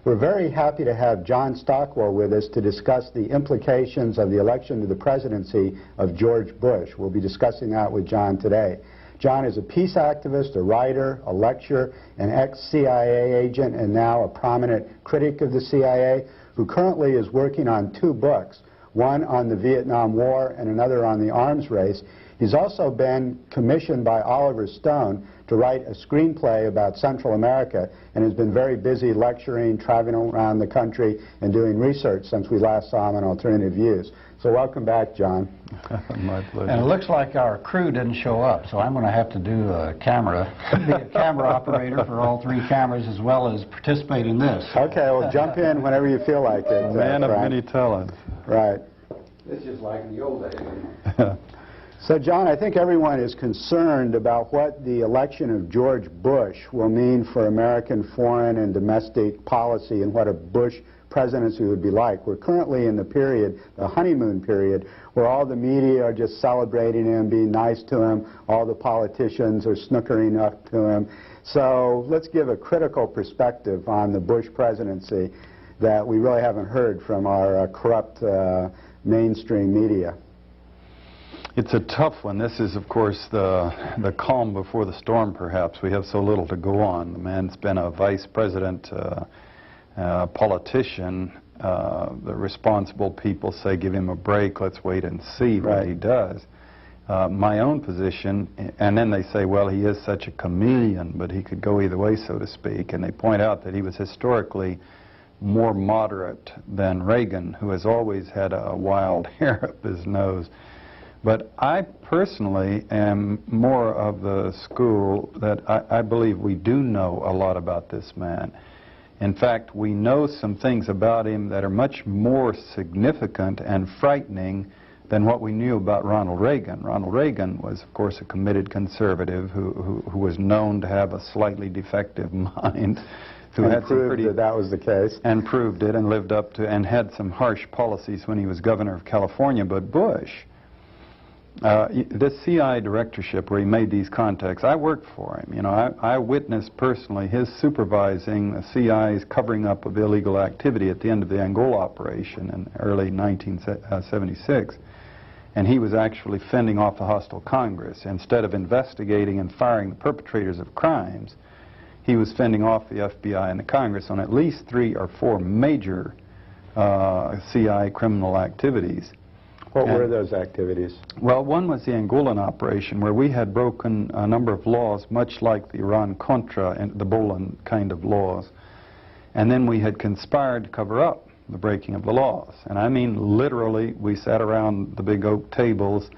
We're very happy to have John Stockwell with us to discuss the implications of the election to the presidency of George Bush. We'll be discussing that with John today. John is a peace activist, a writer, a lecturer, an ex-CIA agent, and now a prominent critic of the CIA, who currently is working on 2 books, one on the Vietnam War and another on the arms race. He's also been commissioned by Oliver Stone to write a screenplay about Central America and has been very busy lecturing, traveling around the country, and doing research since we last saw him on Alternative Views. So welcome back, John. My pleasure. And it looks like our crew didn't show up, so I'm going to have to do a camera, be a camera operator for all 3 cameras as well as participate in this. Okay, well, jump in whenever you feel like it. Man of many talents. Right. It's just like in the old days. So, John, I think everyone is concerned about what the election of George Bush will mean for American foreign and domestic policy and what a Bush presidency would be like. We're currently in the period, the honeymoon period, where all the media are just celebrating him, being nice to him. All the politicians are snookering up to him. So let's give a critical perspective on the Bush presidency that we really haven't heard from our corrupt mainstream media. It's a tough one. This is, of course, the calm before the storm, perhaps. We have so little to go on. The man's been a vice president, politician. The responsible people say, give him a break, let's wait and see what he does. My own position, and then they say, well, he is such a chameleon, but he could go either way, so to speak. And they point out that he was historically more moderate than Reagan, who has always had a wild hair up his nose. But I personally am more of the school that I believe we do know a lot about this man. In fact, we know some things about him that are much more significant and frightening than what we knew about Ronald Reagan. Ronald Reagan was, of course, a committed conservative who was known to have a slightly defective mind. Who and had some proved that was the case. And proved it and lived up to, and had some harsh policies when he was governor of California. But Bush, this CIA directorship where he made these contacts, I worked for him. You know, I witnessed personally his supervising the CIA's covering up of illegal activity at the end of the Angola operation in early 1976. And he was actually fending off the hostile Congress. Instead of investigating and firing the perpetrators of crimes, he was fending off the FBI and the Congress on at least 3 or 4 major CIA criminal activities. What were those activities? Well, one was the Angolan operation, where we had broken a number of laws, much like the Iran-Contra and the Bolan kind of laws. And then we had conspired to cover up the breaking of the laws. And I mean, literally, we sat around the big oak tables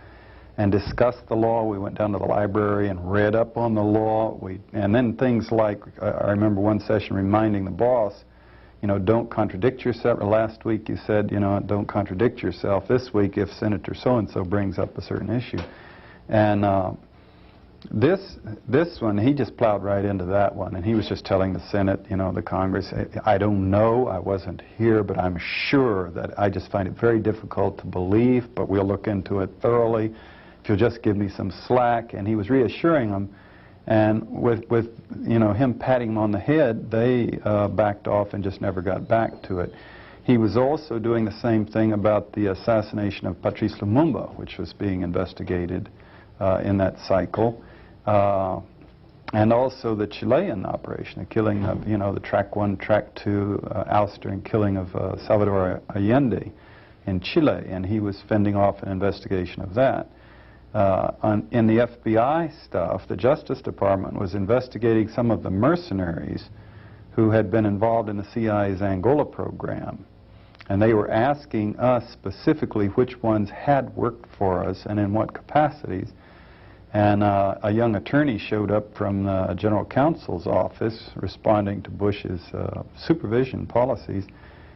and discussed the law. We went down to the library and read up on the law. And then things like, I remember one session reminding the boss, you know, don't contradict yourself. Last week you said, you know, don't contradict yourself. This week, if Senator so-and-so brings up a certain issue. And this one, he just plowed right into that one. And he was just telling the Senate, you know, the Congress, I don't know, I wasn't here, but I'm sure that I just find it very difficult to believe, but we'll look into it thoroughly. If you'll just give me some slack. And he was reassuring them. And with you know, him patting him on the head, they backed off and just never got back to it. He was also doing the same thing about the assassination of Patrice Lumumba, which was being investigated in that cycle, and also the Chilean operation, the killing of, you know, the Track 1, Track 2 ouster and killing of Salvador Allende in Chile, and he was fending off an investigation of that. In the FBI stuff, the Justice Department was investigating some of the mercenaries who had been involved in the CIA's Angola program. And they were asking us specifically which ones had worked for us and in what capacities. And a young attorney showed up from the General Counsel's office responding to Bush's supervision policies,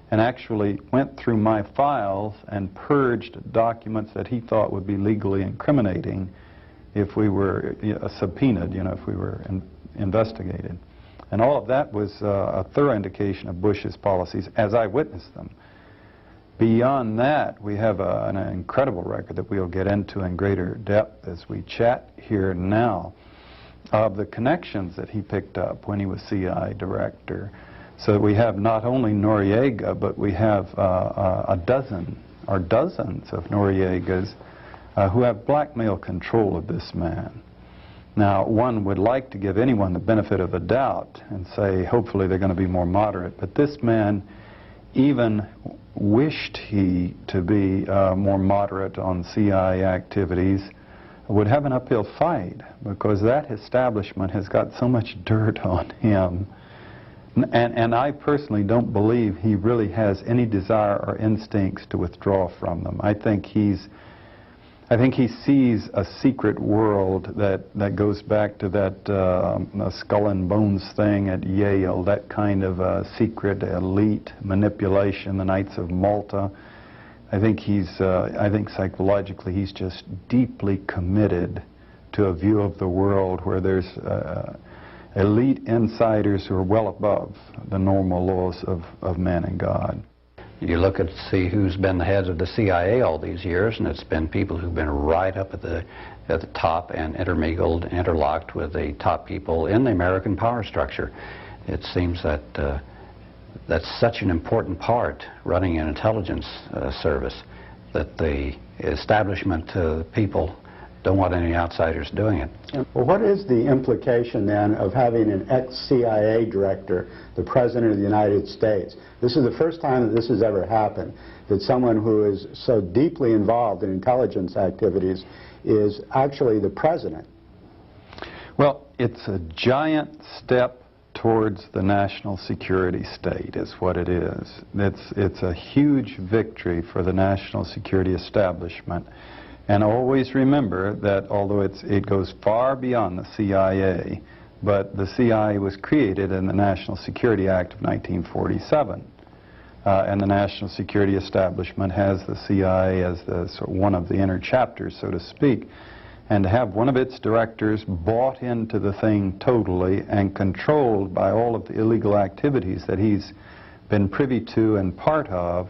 and actually went through my files and purged documents that he thought would be legally incriminating if we were subpoenaed, you know, if we were investigated. And all of that was a thorough indication of Bush's policies as I witnessed them. Beyond that, we have an incredible record that we'll get into in greater depth as we chat here now of the connections that he picked up when he was CI director. So we have not only Noriega, but we have a dozen or dozens of Noriegas who have blackmail control of this man. Now, one would like to give anyone the benefit of the doubt and say, hopefully they're going to be more moderate, but this man even wished he to be more moderate on CIA activities, would have an uphill fight, because that establishment has got so much dirt on him. And I personally don't believe he really has any desire or instincts to withdraw from them. I think he sees a secret world that goes back to that skull and bones thing at Yale, that kind of secret elite manipulation, the Knights of Malta. I think psychologically he's just deeply committed to a view of the world where there's elite insiders who are well above the normal laws of man and God. You look at see who's been the head of the CIA all these years, and it's been people who've been right up at the top and interlocked with the top people in the American power structure. It seems that that's such an important part, running an intelligence service, that the establishment people don't want any outsiders doing it. Well, what is the implication then of having an ex-CIA director, the President of the United States? This is the first time that this has ever happened, that someone who is so deeply involved in intelligence activities is actually the President. Well, it's a giant step towards the national security state is what it is. It's a huge victory for the national security establishment. And always remember that although it goes far beyond the CIA, but the CIA was created in the National Security Act of 1947. And the national security establishment has the CIA as one of the inner chapters, so to speak. And to have one of its directors bought into the thing totally and controlled by all of the illegal activities that he's been privy to and part of,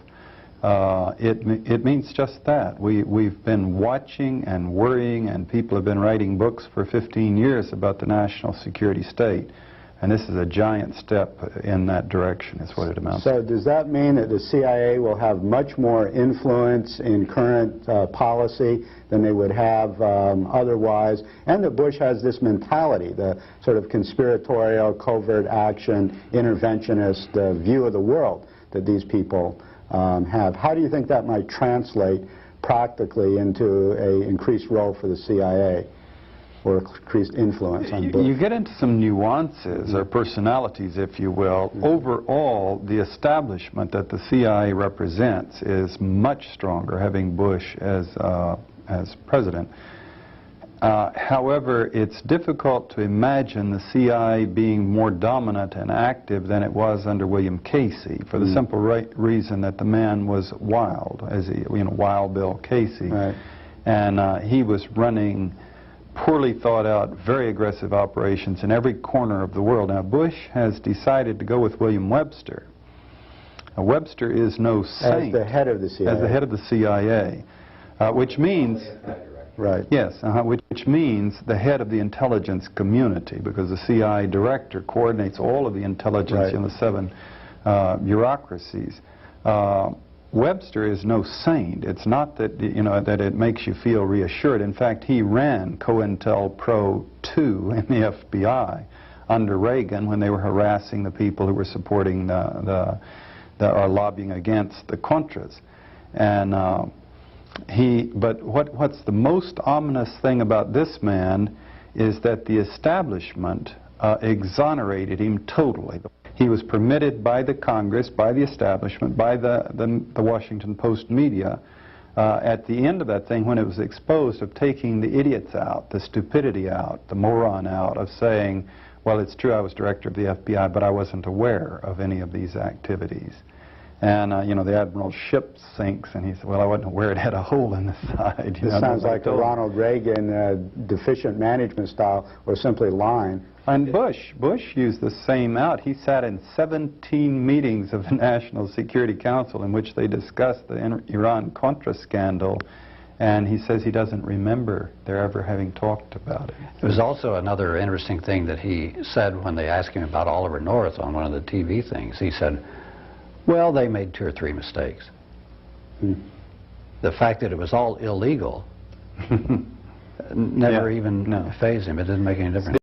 it means just that. We've been watching and worrying, and people have been writing books for 15 years about the national security state. And this is a giant step in that direction, is what it amounts to. So does that mean that the CIA will have much more influence in current policy than they would have otherwise, and that Bush has this mentality, the sort of conspiratorial, covert action, interventionist view of the world that these people have? How do you think that might translate practically into an increased role for the CIA? Or increased influence on Bush? You get into some nuances or personalities, if you will. Overall, the establishment that the CIA represents is much stronger, having Bush as president. However, it's difficult to imagine the CIA being more dominant and active than it was under William Casey, for the simple reason that the man was wild, Wild Bill Casey. Right. And he was running poorly thought out, very aggressive operations in every corner of the world. Now, Bush has decided to go with William Webster. Now, Webster is no saint. As the head of the CIA. As the head of the CIA, which means... Right. Yes, which means the head of the intelligence community, because the CIA director coordinates all of the intelligence in the 7 bureaucracies. Webster is no saint. It's not that, that it makes you feel reassured. In fact, he ran COINTELPRO 2 in the FBI under Reagan when they were harassing the people who were supporting or lobbying against the Contras. And but what's the most ominous thing about this man is that the establishment exonerated him totally. He was permitted by the Congress, by the establishment, by the Washington Post media, at the end of that thing, when it was exposed, of taking the idiots out, the stupidity out, the moron out, of saying, well, it's true I was director of the FBI, but I wasn't aware of any of these activities. And, the Admiral's ship sinks, and he said, well, I wasn't aware it had a hole in the side. This sounds like a Ronald Reagan deficient management style, or simply lying. And Bush used the same out. He sat in 17 meetings of the National Security Council in which they discussed the Iran-Contra scandal, And he says he doesn't remember there ever having talked about it. There was also another interesting thing that he said when they asked him about Oliver North on one of the TV things. He said, well, they made 2 or 3 mistakes. The fact that it was all illegal never even fazed him. It didn't make any difference.